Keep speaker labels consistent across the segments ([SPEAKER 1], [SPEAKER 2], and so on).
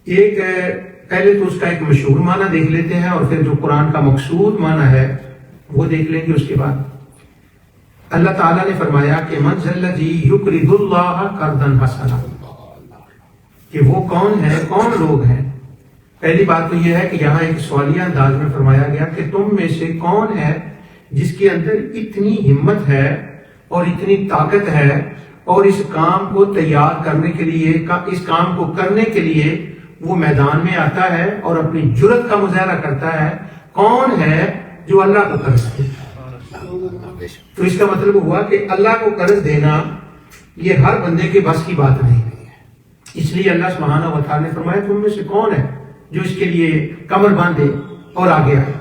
[SPEAKER 1] ایک پہلے تو اس کا ایک مشہور معنی دیکھ لیتے ہیں اور پھر جو قرآن کا مقصود معنی ہے وہ دیکھ لیں گے اس کے بعد۔ اللہ تعالیٰ نے فرمایا کہ من ذا الذی یقرض اللہ قرضا حسنا، کہ وہ کون ہے، کون لوگ ہیں۔ پہلی بات تو یہ ہے کہ یہاں ایک سوالیہ انداز میں فرمایا گیا کہ تم میں سے کون ہے جس کے اندر اتنی ہمت ہے اور اتنی طاقت ہے اور اس کام کو تیار کرنے کے لیے، اس کام کو کرنے کے لیے وہ میدان میں آتا ہے اور اپنی جرت کا مظاہرہ کرتا ہے۔ کون ہے جو اللہ کو قرض دے؟ تو اس کا مطلب ہوا کہ اللہ کو قرض دینا یہ ہر بندے کے بس کی بات نہیں ہے۔ اس لیے اللہ سبحانہ و تعالیٰ نے فرمایا تم میں سے کون ہے جو اس کے لیے کمر باندھے اور آگے آئے،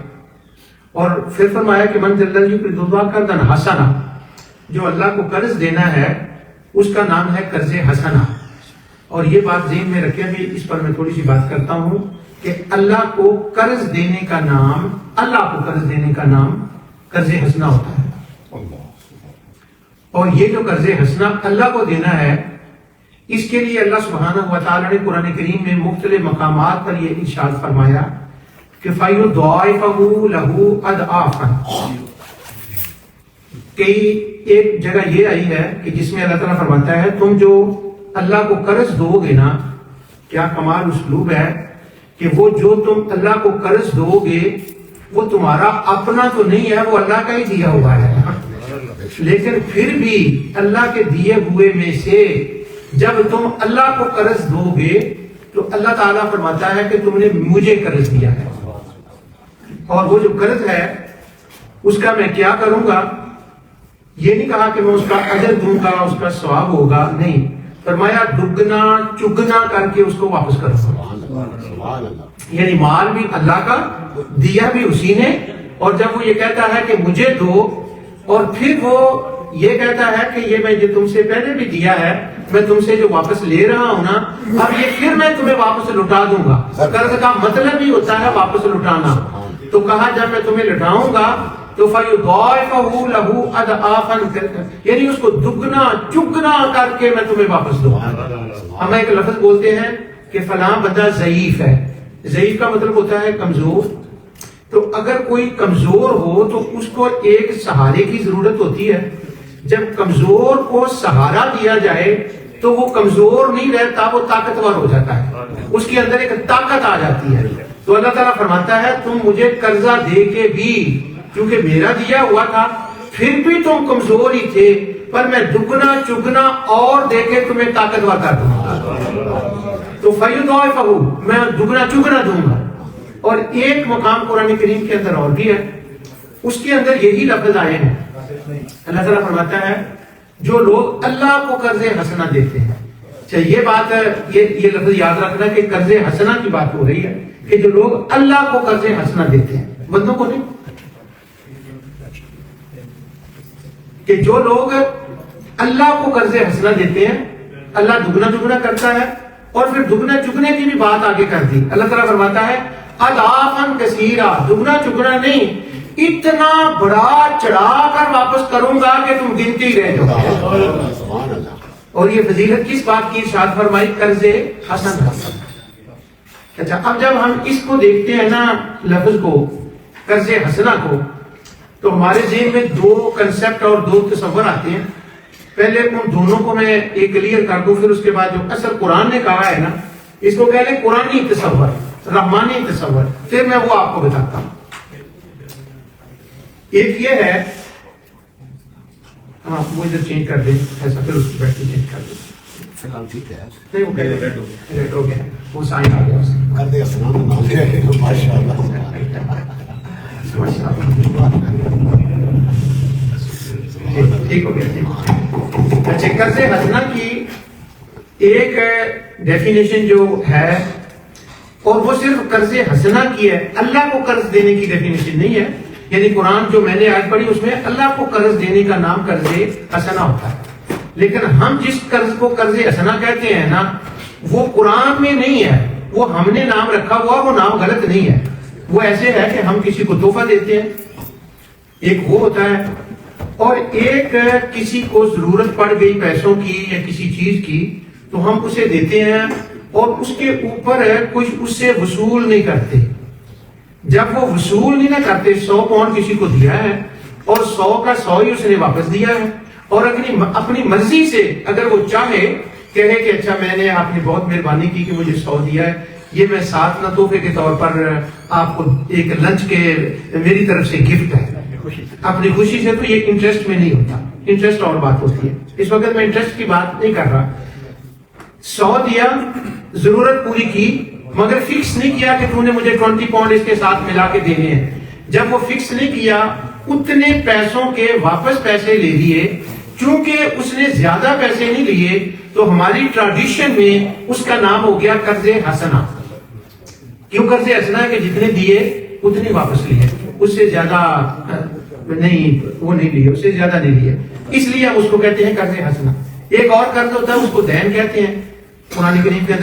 [SPEAKER 1] اور پھر فرمایا کہ من ذا الذی یقرض اللہ قرضا حسنا، جو اللہ کو قرض دینا ہے اس کا نام ہے قرض حسنا۔ اور یہ بات ذہن میں رکھیں، بھی اس پر میں تھوڑی سی بات کرتا ہوں کہ اللہ کو قرض دینے کا نام، اللہ کو قرض دینے کا نام قرض حسنا ہوتا ہے۔ اور یہ جو قرض حسنا اللہ کو دینا ہے، اس کے لیے اللہ سبحانہ و تعالیٰ نے قرآن کریم میں مختلف مقامات پر یہ ارشاد فرمایا کہ فَيُضَاعِفَهُ لَهُ أَضْعَافًا، کہ ایک جگہ یہ آئی ہے کہ جس میں اللہ تعالیٰ فرماتا ہے تم جو اللہ کو قرض دو گے نا، کیا کمال اسلوب ہے کہ وہ جو تم اللہ کو قرض دو گے وہ تمہارا اپنا تو نہیں ہے، وہ اللہ کا ہی دیا ہوا ہے، لیکن پھر بھی اللہ کے دیے ہوئے میں سے جب تم اللہ کو قرض دو گے تو اللہ تعالیٰ فرماتا ہے کہ تم نے مجھے قرض دیا ہے، اور وہ جو قرض ہے اس کا میں کیا کروں گا، یہ نہیں کہا کہ میں اس کا اجر دوں گا، اس کا ثواب ہوگا، نہیں، فرمایا دگنا چگنا کر کے اس کو واپس کروں گا۔ یعنی مال بھی اللہ کا، دیا بھی اسی نے، اور جب وہ یہ کہتا ہے کہ مجھے دو، اور پھر وہ یہ کہتا ہے کہ یہ میں جو تم سے پہلے بھی دیا ہے میں تم سے جو واپس لے رہا ہوں نا، اب یہ پھر میں تمہیں واپس لٹا دوں گا۔ قرض کا مطلب ہی ہوتا ہے واپس لٹانا، تو کہا جب میں تمہیں لٹاؤں گا تو فَيُضَاعِفَهُ لَهُ أَضْعَافًا، یعنی اس کو دگنا چگنا کر کے میں تمہیں واپس دوں گا۔ ہم ایک لفظ بولتے ہیں کہ فلاں بندہ ضعیف ہے، ضعیف کا مطلب ہوتا ہے کمزور، تو اگر کوئی کمزور ہو تو اس کو ایک سہارے کی ضرورت ہوتی ہے۔ جب کمزور کو سہارا دیا جائے تو وہ کمزور نہیں رہتا، وہ طاقتور ہو جاتا ہے، اس کے اندر ایک طاقت آ جاتی ہے۔ تو اللہ تعالیٰ فرماتا ہے تم مجھے قرضہ دے کے بھی، کیونکہ میرا دیا ہوا تھا، پھر بھی تم کمزور ہی تھے، پر میں دگنا چگنا اور دے کے تمہیں طاقتور کر دوں گا۔ تو فَيُضَاعِفَهُ، میں دگنا چگنا دوں گا۔ اور ایک مقام قرآن کریم کے اندر اور بھی ہے، اس کے اندر یہی لفظ آئے ہیں۔ اللہ تعالیٰ فرماتا ہے جو لوگ اللہ کو قرض حسنا دیتے ہیں، اچھا یہ بات ہے، یہ لفظ یاد رکھنا کہ قرض حسنا کی بات ہو رہی ہے کہ جو لوگ اللہ کو قرض حسنا دیتے ہیں، بندوں کو نہیں، کہ جو لوگ اللہ کو قرض حسنا دیتے ہیں اللہ دگنا چگنا کرتا ہے۔ اور پھر دگنا چگنے کی بھی بات آگے کر دی، اللہ تعالیٰ فرماتا ہے اضعافاً کثیرا، دگنا چگنا نہیں، اتنا بڑا چڑھا کر واپس کروں گا کہ تم گنتی رہ جاؤ۔ اور یہ فضیلت کس بات کی ارشاد فرمائی؟ قرض حسن۔ اچھا اب جب ہم اس کو دیکھتے ہیں نا لفظ کو، قرض حسنہ کو، تو ہمارے ذہن میں دو کنسپٹ اور دو تصور آتے ہیں۔ پہلے ان دونوں کو میں ایک کلیئر کر دوں، پھر اس کے بعد جو اصل قرآن نے کہا ہے نا اس کو کہہ لیں قرآنی تصور، رحمانی تصور، پھر میں وہ آپ کو بتاتا ہوں۔ ایک یہ ہے، ہاں وہ ادھر چینج کر دیں ایسا، پھر اس کی بیٹری چینج کر دیں، فی الحال ٹھیک ہے نہیں، وہ ریڈ ہو گیا، وہ سائن آ گیا اس کر دے گا، ماشاءاللہ ٹھیک ہو گیا۔ اچھا قرض حسنہ کی ایک ڈیفینیشن جو ہے، اور وہ صرف قرض حسنہ کی ہے، اللہ کو قرض دینے کی ڈیفینیشن نہیں ہے۔ یعنی قرآن جو میں نے آج پڑھی اس میں اللہ کو قرض دینے کا نام قرض حسنہ ہوتا ہے، لیکن ہم جس قرض کو قرض حسنہ کہتے ہیں نا وہ قرآن میں نہیں ہے، وہ ہم نے نام رکھا ہوا، وہ نام غلط نہیں ہے، وہ ایسے ہے کہ ہم کسی کو تحفہ دیتے ہیں، ایک وہ ہوتا ہے، اور ایک کسی کو ضرورت پڑ گئی پیسوں کی یا کسی چیز کی تو ہم اسے دیتے ہیں، اور اس کے اوپر کچھ اس سے وصول نہیں کرتے. جب وہ وصول نہیں نہ کرتے، 100 پاؤنڈ کسی کو دیا ہے اور 100 کا 100 ہی اس نے واپس دیا ہے، اور اپنی مرضی سے اگر وہ چاہے کہے کہ اچھا میں نے آپ نے بہت مہربانی کی کہ مجھے 100 دیا ہے، یہ میں ساتھ نہ تحفے کے طور پر آپ کو ایک لنچ کے میری طرف سے گفٹ ہے، اپنی خوشی سے، تو یہ انٹرسٹ میں نہیں ہوتا. انٹرسٹ اور بات ہوتی ہے. اس وقت میں انٹرسٹ کی بات نہیں کر رہا. 100 دیا، ضرورت پوری کی، مگر فکس نہیں کیا کہ تم نے مجھے 20 پاؤنڈ اس کے ساتھ ملا کے دینے ہیں. جب وہ فکس نہیں کیا، اتنے پیسوں کے واپس پیسے لے لیے. چونکہ اس نے زیادہ پیسے نہیں لیے تو ہماری ٹریڈیشن میں اس کا نام ہو گیا قرض حسنہ. کیوں قرض حسنہ ہے؟ کہ جتنے دیے اتنے واپس لیے، اس سے زیادہ نہیں، وہ نہیں لیے، اس سے زیادہ نہیں لیے. اس لیے ہم اس کو کہتے ہیں قرض حسنہ. ایک اور قرض ہوتا ہے، اس کو دین کہتے ہیں. قرآن کریم کے